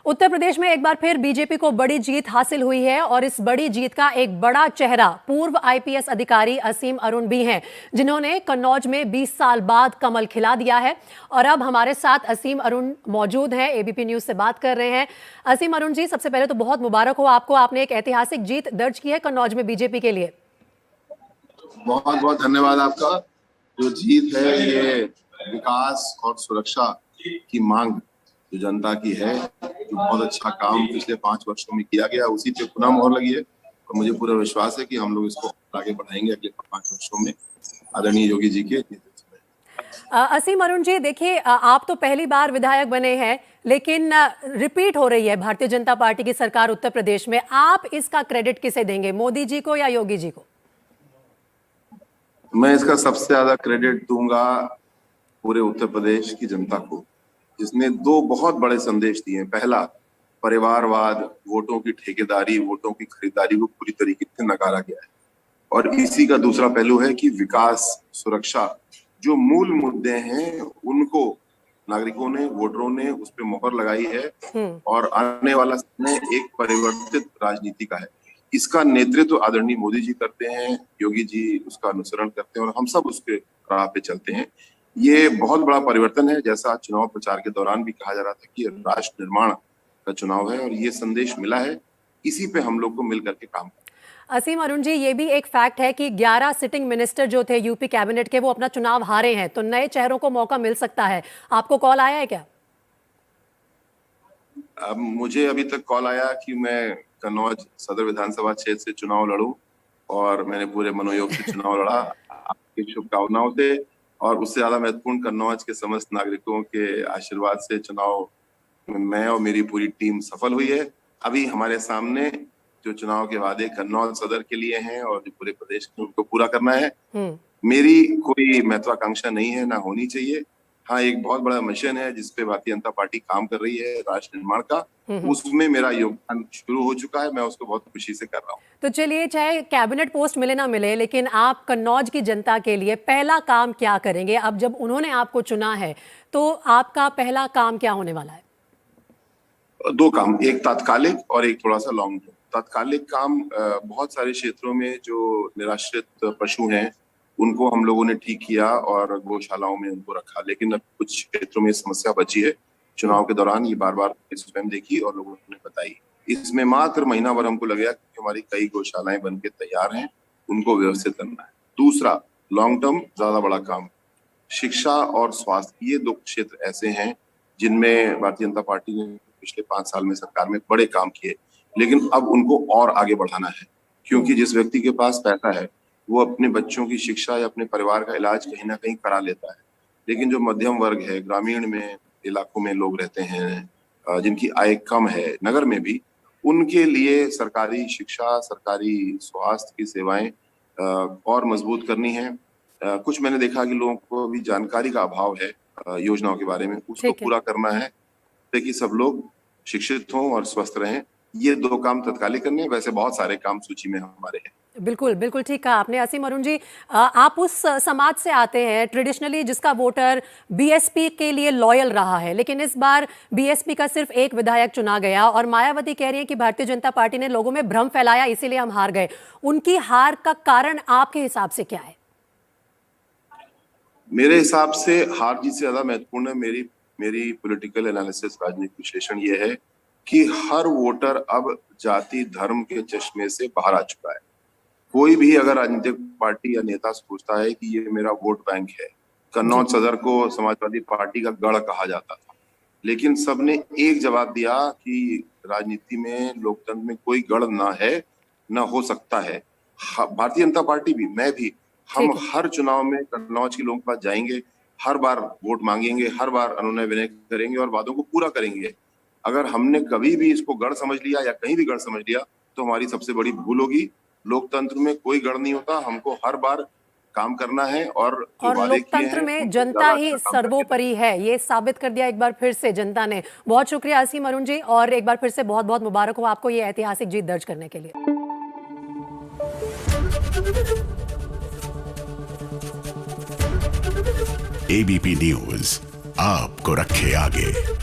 उत्तर प्रदेश में एक बार फिर बीजेपी को बड़ी जीत हासिल हुई है और इस बड़ी जीत का एक बड़ा चेहरा पूर्व आईपीएस अधिकारी असीम अरुण भी हैं, जिन्होंने कन्नौज में 20 साल बाद कमल खिला दिया है। और अब हमारे साथ असीम अरुण मौजूद हैं, एबीपी न्यूज से बात कर रहे हैं। असीम अरुण जी, सबसे पहले तो बहुत मुबारक हो आपको, आपने एक ऐतिहासिक जीत दर्ज की है कन्नौज में बीजेपी के लिए। बहुत बहुत धन्यवाद आपका। जो जीत है ये विकास और सुरक्षा की मांग जो जनता की है, जो बहुत अच्छा काम पिछले 5 वर्षों में किया गया, उसी पे पुनः मोहर लगी है और मुझे पूरा विश्वास है कि हम लोग इसको आगे बढ़ाएंगे अगले 5 वर्षों में आदरणीय योगी जी के नेतृत्व में। असीम अरुण जी, देखिए आप तो पहली बार विधायक बने हैं, लेकिन रिपीट हो रही है भारतीय जनता पार्टी की सरकार उत्तर प्रदेश में। आप इसका क्रेडिट किसे देंगे, मोदी जी को या योगी जी को? मैं इसका सबसे ज्यादा क्रेडिट दूंगा पूरे उत्तर प्रदेश की जनता को, जिसने 2 बहुत बड़े संदेश दिए। पहला, परिवारवाद, वोटों की ठेकेदारी, वोटों की खरीदारी को पूरी तरीके से नकारा गया है। और इसी का दूसरा पहलू है कि विकास, सुरक्षा, जो मूल मुद्दे हैं उनको नागरिकों ने, वोटरों ने उस पर मोहर लगाई है और आने वाला समय एक परिवर्तित राजनीति का है। इसका नेतृत्व आदरणीय मोदी जी करते हैं, योगी जी उसका अनुसरण करते हैं और हम सब उसके राह पे चलते हैं। ये बहुत बड़ा परिवर्तन है, जैसा चुनाव प्रचार के दौरान भी कहा जा रहा था कि राष्ट्र निर्माण का चुनाव है और ये संदेश मिला है। इसी पे हम लोग को मिल करके काम करना। असीम अरुण जी, ये भी एक फैक्ट है कि 11 सिटिंग मिनिस्टर जो थे यूपी कैबिनेट के, वो अपना चुनाव हारे हैं, तो नए चेहरों को मौका मिल सकता है। आपको कॉल आया है क्या? अब मुझे अभी तक कॉल आया कि मैं कन्नौज सदर विधानसभा क्षेत्र से चुनाव लड़ूं और मैंने पूरे मनोयोग से चुनाव लड़ा, आपकी शुभकामनाओं से और उससे ज्यादा महत्वपूर्ण कन्नौज के समस्त नागरिकों के आशीर्वाद से चुनाव मैं और मेरी पूरी टीम सफल हुई है। अभी हमारे सामने जो चुनाव के वादे कन्नौज सदर के लिए हैं और जो पूरे प्रदेश के, उनको पूरा करना है। मेरी कोई महत्वाकांक्षा नहीं है, ना होनी चाहिए। हाँ, एक बहुत बड़ा मिशन है जिसपे भारतीय जनता पार्टी काम कर रही है, राष्ट्र निर्माण का, उसमें मेरा योगदान शुरू हो चुका है। मैं उसको बहुत खुशी से कर रहा हूँ। तो चलिए, चाहे कैबिनेट पोस्ट मिले ना मिले, लेकिन आप कन्नौज की जनता के लिए पहला काम क्या करेंगे? अब जब उन्होंने आपको चुना है तो आपका पहला काम क्या होने वाला है? 2 काम, एक तात्कालिक और एक थोड़ा सा लॉन्ग टर्म। तात्कालिक काम, बहुत सारे क्षेत्रों में जो निराश्रित पशु हैं उनको हम लोगों ने ठीक किया और गौशालाओं में उनको रखा, लेकिन अब कुछ क्षेत्रों में समस्या बची है। चुनाव के दौरान ये बार-बार स्वयं देखी और लोगों ने बताई। इसमें मात्र महीना भर हमको लगेगा कि हमारी कई गौशालाएं बन के तैयार हैं, उनको व्यवस्थित करना है। दूसरा, लॉन्ग टर्म ज्यादा बड़ा काम, शिक्षा और स्वास्थ्य, ये 2 क्षेत्र ऐसे हैं जिनमें भारतीय जनता पार्टी ने पिछले 5 साल में सरकार में बड़े काम किए, लेकिन अब उनको और आगे बढ़ाना है। क्योंकि जिस व्यक्ति के पास पैसा है वो अपने बच्चों की शिक्षा या अपने परिवार का इलाज कहीं ना कहीं करा लेता है, लेकिन जो मध्यम वर्ग है, ग्रामीण में इलाकों में लोग रहते हैं, जिनकी आय कम है, नगर में भी, उनके लिए सरकारी शिक्षा, सरकारी स्वास्थ्य की सेवाएं और मजबूत करनी है। कुछ मैंने देखा कि लोगों को अभी जानकारी का अभाव है योजनाओं के बारे में, उसको पूरा करना है ताकि सब लोग शिक्षित हों और स्वस्थ रहें। ये 2 काम तत्कालिक करने हैं, वैसे बहुत सारे काम सूची में हमारे हैं। बिल्कुल बिल्कुल ठीक कहा आपने। असीम अरुण जी, आप उस समाज से आते हैं ट्रेडिशनली जिसका वोटर बीएसपी के लिए लॉयल रहा है, लेकिन इस बार बीएसपी का सिर्फ एक विधायक चुना गया और मायावती कह रही है कि भारतीय जनता पार्टी ने लोगों में भ्रम फैलाया, इसीलिए हम हार गए। उनकी हार का कारण आपके हिसाब से क्या है? मेरे हिसाब से हार जीत से ज्यादा महत्वपूर्ण है मेरी पॉलिटिकल एनालिसिस, राजनीतिक विश्लेषण ये है कि हर वोटर अब जाति धर्म के चश्मे से बाहर आ चुका है। कोई भी अगर राजनीतिक पार्टी या नेता सोचता है कि ये मेरा वोट बैंक है, कन्नौज सदर को समाजवादी पार्टी का गढ़ कहा जाता था, लेकिन सबने एक जवाब दिया कि राजनीति में, लोकतंत्र में कोई गढ़ ना है, ना हो सकता है। भारतीय जनता पार्टी भी, मैं भी, हम हर चुनाव में कन्नौज के लोगों के पास जाएंगे, हर बार वोट मांगेंगे, हर बार अनुनय विनय करेंगे और वादों को पूरा करेंगे। अगर हमने कभी भी इसको गढ़ समझ लिया या कहीं भी गढ़ समझ लिया तो हमारी सबसे बड़ी भूल होगी। लोकतंत्र में कोई गढ़ नहीं होता, हमको हर बार काम करना है और लोकतंत्र में जनता ही सर्वोपरि है, ये साबित कर दिया एक बार फिर से जनता ने। बहुत शुक्रिया असीम अरुण जी, और एक बार फिर से बहुत बहुत मुबारक हो आपको ये ऐतिहासिक जीत दर्ज करने के लिए। एबीपी न्यूज आपको रखे आगे।